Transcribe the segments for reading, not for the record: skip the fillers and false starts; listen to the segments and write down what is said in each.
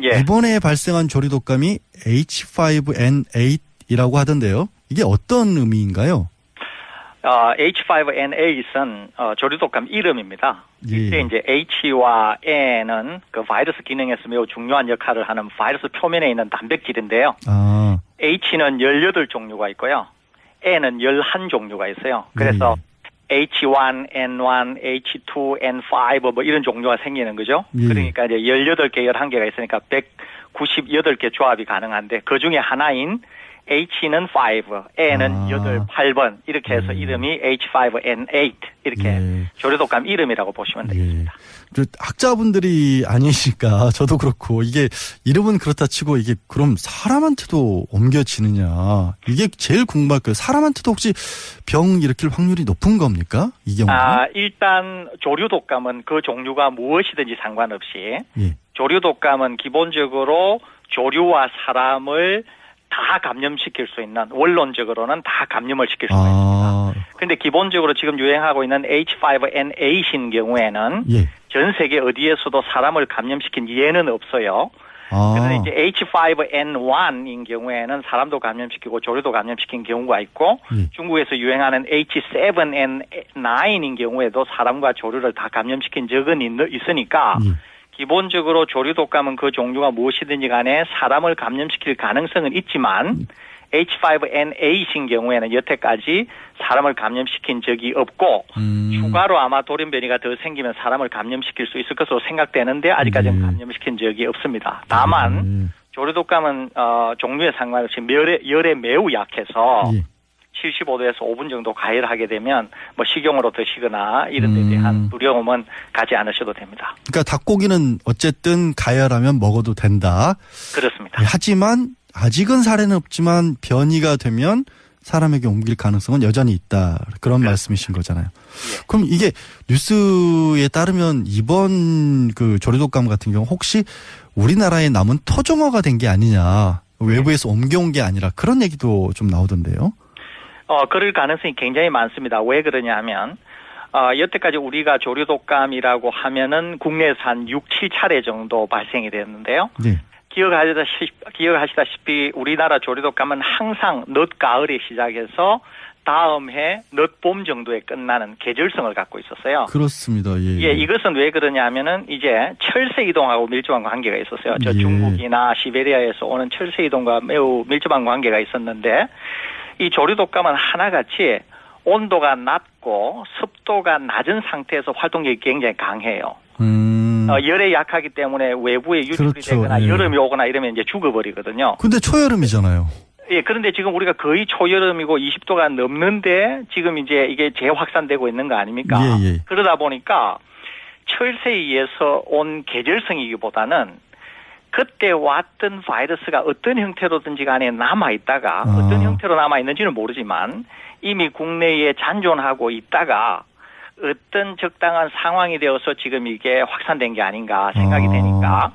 예. 이번에 발생한 조류독감이 H5N8이라고 하던데요. 이게 어떤 의미인가요? H5N8은 조류독감 이름입니다. 예. 이때 이제 H와 N은 그 바이러스 기능에서 매우 중요한 역할을 하는 바이러스 표면에 있는 단백질인데요. 아, H는 18종류가 있고요. N은 11종류가 있어요. 그래서 H1, N1, H2, N5 뭐 이런 종류가 생기는 거죠. 예. 그러니까 이제 18개, 11개가 있으니까 198개 조합이 가능한데 그 중에 하나인 H는 5, N은 8번 이렇게 해서 이름이 H5N8 이렇게 예. 조류독감 이름이라고 보시면 되겠습니다. 학자분들이 아니시니까 저도 그렇고 이게 이름은 그렇다 치고 이게 그럼 사람한테도 옮겨지느냐 이게 제일 궁금할 거예요. 사람한테도 혹시 병 일으킬 확률이 높은 겁니까? 이 경우는? 일단 조류독감은 그 종류가 무엇이든지 상관없이 예. 조류독감은 기본적으로 조류와 사람을 다 감염시킬 수 있는 원론적으로는 다 감염을 시킬 수가 있습니다. 그런데 기본적으로 지금 유행하고 있는 H5N8인 경우에는 예. 전 세계 어디에서도 사람을 감염시킨 예는 없어요. 그런데 이제 H5N1인 경우에는 사람도 감염시키고 조류도 감염시킨 경우가 있고 중국에서 유행하는 H7N9인 경우에도 사람과 조류를 다 감염시킨 적은 있으니까 기본적으로 조류독감은 그 종류가 무엇이든지 간에 사람을 감염시킬 가능성은 있지만 H5N8인 경우에는 여태까지 사람을 감염시킨 적이 없고 추가로 아마 돌연변이가 더 생기면 사람을 감염시킬 수 있을 것으로 생각되는데 아직까지는 감염시킨 적이 없습니다. 다만 조류독감은 종류에 상관없이 열에 매우 약해서 75도에서 5분 정도 가열하게 되면 뭐 식용으로 드시거나 이런 데 대한 두려움은 가지 않으셔도 됩니다. 그러니까 닭고기는 어쨌든 가열하면 먹어도 된다. 그렇습니다. 하지만 아직은 사례는 없지만 변이가 되면 사람에게 옮길 가능성은 여전히 있다. 그런 말씀이신 거잖아요. 예. 그럼 이게 뉴스에 따르면 이번 그 조류독감 같은 경우 혹시 우리나라에 남은 토종어가 된 게 아니냐. 외부에서 옮겨온 게 아니라 그런 얘기도 좀 나오던데요. 그럴 가능성이 굉장히 많습니다. 왜 그러냐 하면, 여태까지 우리가 조류독감이라고 하면은 국내에서 한 6, 7차례 정도 발생이 됐는데요. 네. 기억하시다시피 우리나라 조류독감은 항상 늦가을에 시작해서 다음 해 늦봄 정도에 끝나는 계절성을 갖고 있었어요. 그렇습니다. 예. 이것은 왜 그러냐 하면은 이제 철새 이동하고 밀접한 관계가 있었어요. 중국이나 시베리아에서 오는 철새 이동과 매우 밀접한 관계가 있었는데 이 조류독감은 하나같이 온도가 낮고 습도가 낮은 상태에서 활동력이 굉장히 강해요. 열에 약하기 때문에 외부에 유출이 되거나 여름이 오거나 이러면 이제 죽어버리거든요. 근데 초여름이잖아요. 예, 그런데 지금 우리가 거의 초여름이고 20도가 넘는데 지금 이제 이게 재확산되고 있는 거 아닙니까? 예. 그러다 보니까 철새에 의해서 온 계절성이기보다는 그때 왔던 바이러스가 어떤 형태로든지 간에 남아있다가 어떤 형태로 남아있는지는 모르지만 이미 국내에 잔존하고 있다가 어떤 적당한 상황이 되어서 지금 이게 확산된 게 아닌가 생각이 되니까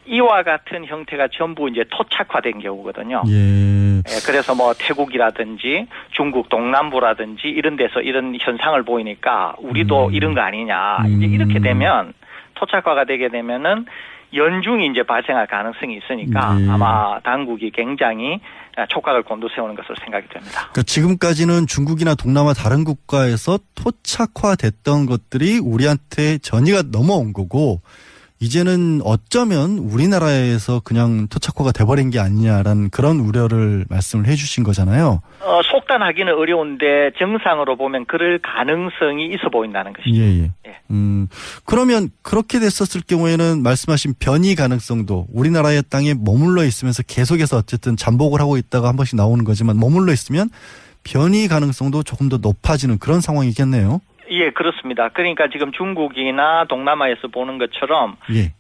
이와 같은 형태가 전부 이제 토착화된 경우거든요. 예, 그래서 뭐 태국이라든지 중국 동남부라든지 이런 데서 이런 현상을 보이니까 우리도 이런 거 아니냐. 이제 이렇게 되면 토착화가 되게 되면은 연중이 이제 발생할 가능성이 있으니까 아마 당국이 굉장히 촉각을 곤두세우는 것으로 생각이 됩니다. 그러니까 지금까지는 중국이나 동남아 다른 국가에서 토착화됐던 것들이 우리한테 전이가 넘어온 거고 이제는 어쩌면 우리나라에서 그냥 토착화가 돼버린 게 아니냐라는 그런 우려를 말씀을 해 주신 거잖아요. 속단하기는 어려운데 정상으로 보면 그럴 가능성이 있어 보인다는 것이죠. 예. 그러면 그렇게 됐었을 경우에는 말씀하신 변이 가능성도 우리나라의 땅에 머물러 있으면서 계속해서 어쨌든 잠복을 하고 있다가 한 번씩 나오는 거지만 머물러 있으면 변이 가능성도 조금 더 높아지는 그런 상황이겠네요. 예, 그렇습니다. 그러니까 지금 중국이나 동남아에서 보는 것처럼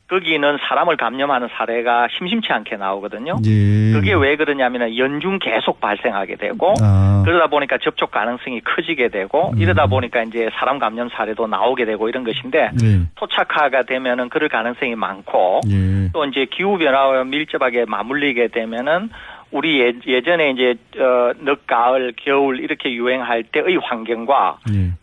거기는 사람을 감염하는 사례가 심심치 않게 나오거든요. 그게 왜 그러냐면 연중 계속 발생하게 되고 그러다 보니까 접촉 가능성이 커지게 되고 이러다 보니까 이제 사람 감염 사례도 나오게 되고 이런 것인데 토착화가 되면은 그럴 가능성이 많고 또 이제 기후 변화와 밀접하게 맞물리게 되면은 우리 예전에 이제 늦가을, 겨울 이렇게 유행할 때의 환경과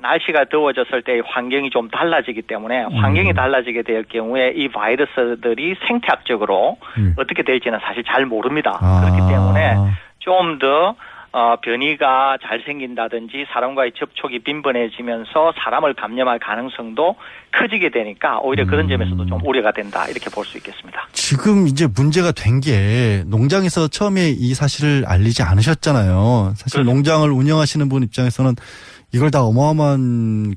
날씨가 더워졌을 때 환경이 좀 달라지기 때문에 환경이 달라지게 될 경우에 이 바이러스들이 생태학적으로 어떻게 될지는 사실 잘 모릅니다. 그렇기 때문에 좀 더 변이가 잘 생긴다든지 사람과의 접촉이 빈번해지면서 사람을 감염할 가능성도 커지게 되니까 오히려 그런 점에서도 좀 우려가 된다 이렇게 볼 수 있겠습니다. 지금 이제 문제가 된 게 농장에서 처음에 이 사실을 알리지 않으셨잖아요. 사실 그렇습니다. 농장을 운영하시는 분 입장에서는 이걸 다 어마어마한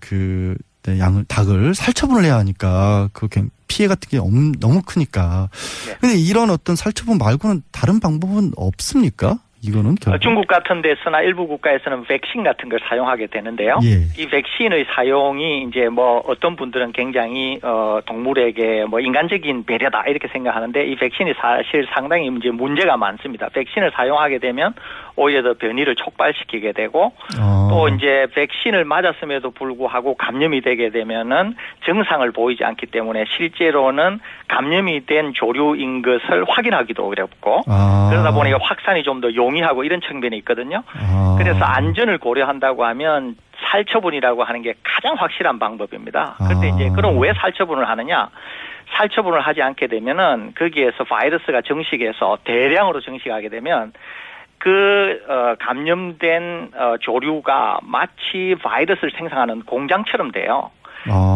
닭을 살처분을 해야 하니까 그 피해 같은 게 너무 크니까. 근데 이런 어떤 살처분 말고는 다른 방법은 없습니까? 이거는 결국. 중국 같은 데서나 일부 국가에서는 백신 같은 걸 사용하게 되는데요. 예. 이 백신의 사용이 이제 뭐 어떤 분들은 굉장히 동물에게 뭐 인간적인 배려다 이렇게 생각하는데 이 백신이 사실 상당히 이제 문제가 많습니다. 백신을 사용하게 되면 오히려 더 변이를 촉발시키게 되고 또 이제 백신을 맞았음에도 불구하고 감염이 되게 되면은 증상을 보이지 않기 때문에 실제로는 감염이 된 조류인 것을 확인하기도 어렵고 그러다 보니까 확산이 좀 더 용이하고 이런 측면이 있거든요. 그래서 안전을 고려한다고 하면 살처분이라고 하는 게 가장 확실한 방법입니다. 그런데 이제 그럼 왜 살처분을 하느냐? 살처분을 하지 않게 되면은 거기에서 바이러스가 정식해서 대량으로 정식하게 되면 감염된 조류가 마치 바이러스를 생성하는 공장처럼 돼요.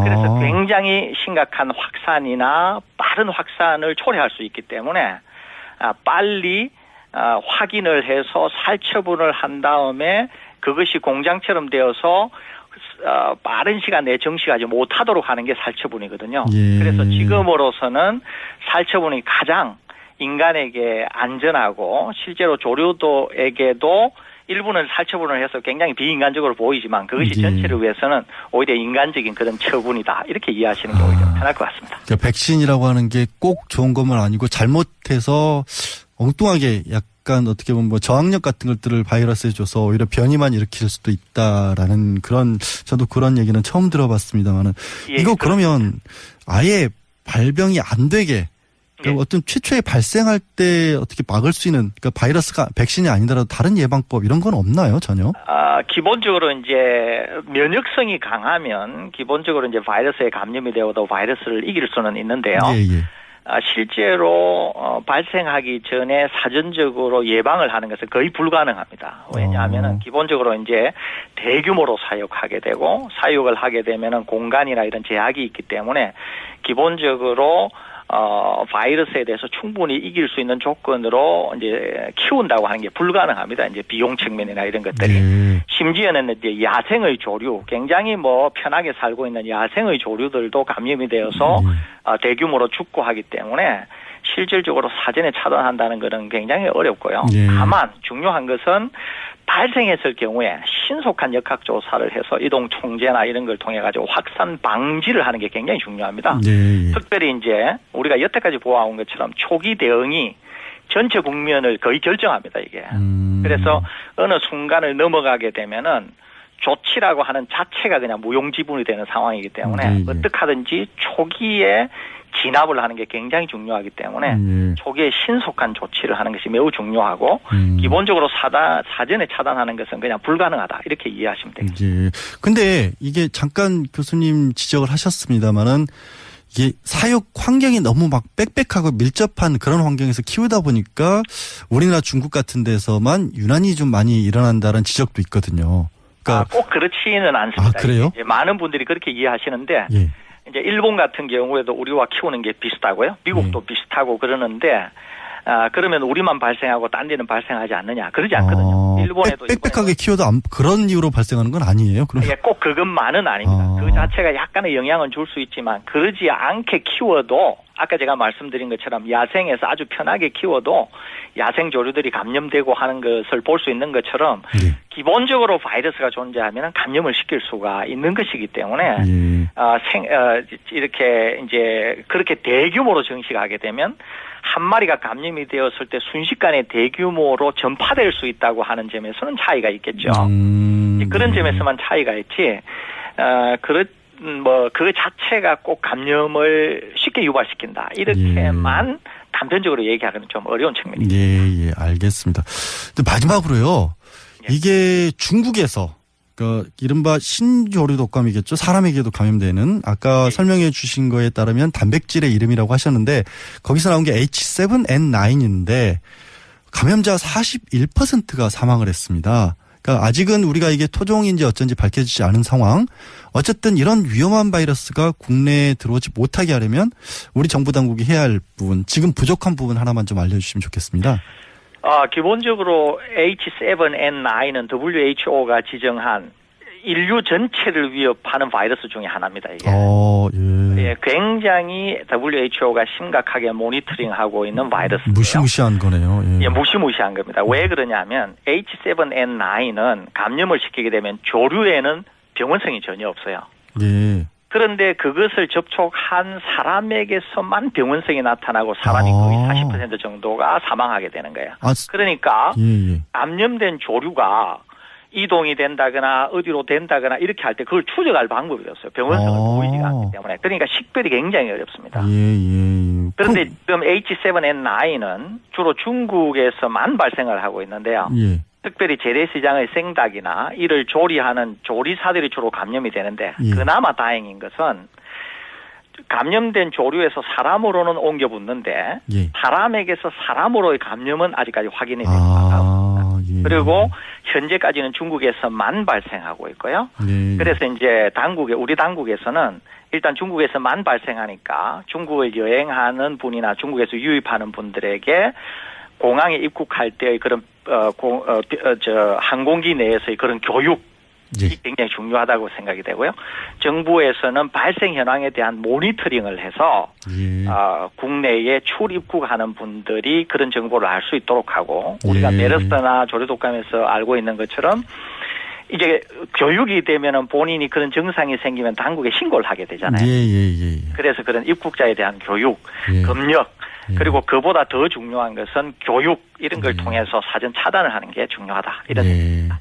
그래서 굉장히 심각한 확산이나 빠른 확산을 초래할 수 있기 때문에 빨리 확인을 해서 살처분을 한 다음에 그것이 공장처럼 되어서 빠른 시간 내에 정식하지 못하도록 하는 게 살처분이거든요. 예. 그래서 지금으로서는 살처분이 가장 인간에게 안전하고 실제로 조류도에게도 일부는 살처분을 해서 굉장히 비인간적으로 보이지만 그것이 전체를 위해서는 오히려 인간적인 그런 처분이다. 이렇게 이해하시는 게 오히려 편할 것 같습니다. 그러니까 백신이라고 하는 게 꼭 좋은 것만 아니고 잘못해서 엉뚱하게 약간 어떻게 보면 뭐 저항력 같은 것들을 바이러스에 줘서 오히려 변이만 일으킬 수도 있다라는 저도 그런 얘기는 처음 들어봤습니다만은 이거 그러면 아예 발병이 안 되게 그러니까 어떤 최초에 발생할 때 어떻게 막을 수 있는 그러니까 바이러스가 백신이 아니더라도 다른 예방법 이런 건 없나요 전혀? 기본적으로 이제 면역성이 강하면 기본적으로 이제 바이러스에 감염이 되어도 바이러스를 이길 수는 있는데요. 예. 실제로 발생하기 전에 사전적으로 예방을 하는 것은 거의 불가능합니다. 왜냐하면은 기본적으로 이제 대규모로 사육하게 되고 사육을 하게 되면은 공간이나 이런 제약이 있기 때문에 기본적으로 바이러스에 대해서 충분히 이길 수 있는 조건으로 이제 키운다고 하는 게 불가능합니다. 이제 비용 측면이나 이런 것들이. 심지어는 이제 야생의 조류, 굉장히 뭐 편하게 살고 있는 야생의 조류들도 감염이 되어서 대규모로 죽고 하기 때문에 실질적으로 사전에 차단한다는 것은 굉장히 어렵고요. 다만 중요한 것은 발생했을 경우에 신속한 역학 조사를 해서 이동 통제나 이런 걸 통해 가지고 확산 방지를 하는 게 굉장히 중요합니다. 특별히 이제 우리가 여태까지 보아온 것처럼 초기 대응이 전체 국면을 거의 결정합니다, 이게. 그래서 어느 순간을 넘어가게 되면은 조치라고 하는 자체가 그냥 무용지물이 되는 상황이기 때문에 어떻게 하든지 초기에 진압을 하는 게 굉장히 중요하기 때문에 초기에 신속한 조치를 하는 것이 매우 중요하고 기본적으로 사전에 차단하는 것은 그냥 불가능하다 이렇게 이해하시면 되겠습니다. 근데 이게 잠깐 교수님 지적을 하셨습니다마는 이게 사육 환경이 너무 막 빽빽하고 밀접한 그런 환경에서 키우다 보니까 우리나라 중국 같은 데서만 유난히 좀 많이 일어난다는 지적도 있거든요. 그러니까 꼭 그렇지는 않습니다. 그래요? 이제 많은 분들이 그렇게 이해하시는데 이제 일본 같은 경우에도 우리와 키우는 게 비슷하고요. 미국도 비슷하고 그러는데 그러면 우리만 발생하고 딴 데는 발생하지 않느냐. 그러지 않거든요. 일본에도 빽빽하게 키워도 그런 이유로 발생하는 건 아니에요. 그럼 꼭 그것만은 아닙니다. 그 자체가 약간의 영향은 줄 수 있지만 그러지 않게 키워도 아까 제가 말씀드린 것처럼 야생에서 아주 편하게 키워도 야생 조류들이 감염되고 하는 것을 볼 수 있는 것처럼 기본적으로 바이러스가 존재하면 감염을 시킬 수가 있는 것이기 때문에 이렇게 이제 그렇게 대규모로 정식하게 되면 한 마리가 감염이 되었을 때 순식간에 대규모로 전파될 수 있다고 하는 점에서는 차이가 있겠죠. 그런 점에서만 차이가 있지. 그 자체가 꼭 감염을 쉽게 유발시킨다. 이렇게만 단편적으로 얘기하기는 좀 어려운 측면입니다. 알겠습니다. 근데 마지막으로요. 이게 중국에서 그 이른바 신조류 독감이겠죠. 사람에게도 감염되는 아까 설명해 주신 거에 따르면 단백질의 이름이라고 하셨는데 거기서 나온 게 H7N9인데 감염자 41%가 사망을 했습니다. 그러니까 아직은 우리가 이게 토종인지 어쩐지 밝혀지지 않은 상황. 어쨌든 이런 위험한 바이러스가 국내에 들어오지 못하게 하려면 우리 정부 당국이 해야 할 부분, 지금 부족한 부분 하나만 좀 알려주시면 좋겠습니다. 기본적으로 H7N9는 WHO가 지정한 인류 전체를 위협하는 바이러스 중에 하나입니다. 이게. 예, 굉장히 WHO가 심각하게 모니터링하고 있는 바이러스예요. 무시무시한 거네요. 예, 무시무시한 겁니다. 왜 그러냐면 H7N9은 감염을 시키게 되면 조류에는 병원성이 전혀 없어요. 예. 그런데 그것을 접촉한 사람에게서만 병원성이 나타나고 사람이 거의 40% 정도가 사망하게 되는 거예요. 그러니까 감염된 조류가 이동이 된다거나 어디로 된다거나 이렇게 할 때 그걸 추적할 방법이 없어요. 병원성을 보이지가 않기 때문에. 그러니까 식별이 굉장히 어렵습니다. 그런데 지금 H7N9은 주로 중국에서만 발생을 하고 있는데요. 특별히 재래시장의 생닭이나 이를 조리하는 조리사들이 주로 감염이 되는데 그나마 다행인 것은 감염된 조류에서 사람으로는 옮겨 붙는데 사람에게서 사람으로의 감염은 아직까지 확인이 되지 않았습니다. 그리고 현재까지는 중국에서만 발생하고 있고요. 그래서 이제 우리 당국에서는 일단 중국에서만 발생하니까 중국을 여행하는 분이나 중국에서 유입하는 분들에게 공항에 입국할 때의 그런 항공기 내에서의 그런 교육이 굉장히 중요하다고 생각이 되고요. 정부에서는 발생 현황에 대한 모니터링을 해서 국내에 출입국하는 분들이 그런 정보를 알 수 있도록 하고 우리가 메르스나 조류독감에서 알고 있는 것처럼 이제 교육이 되면은 본인이 그런 증상이 생기면 당국에 신고를 하게 되잖아요. 그래서 그런 입국자에 대한 교육, 검역 그리고 그보다 더 중요한 것은 교육 이런 걸 통해서 사전 차단을 하는 게 중요하다. 이런 생각입니다.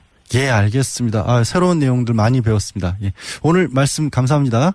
알겠습니다. 새로운 내용들 많이 배웠습니다. 오늘 말씀 감사합니다.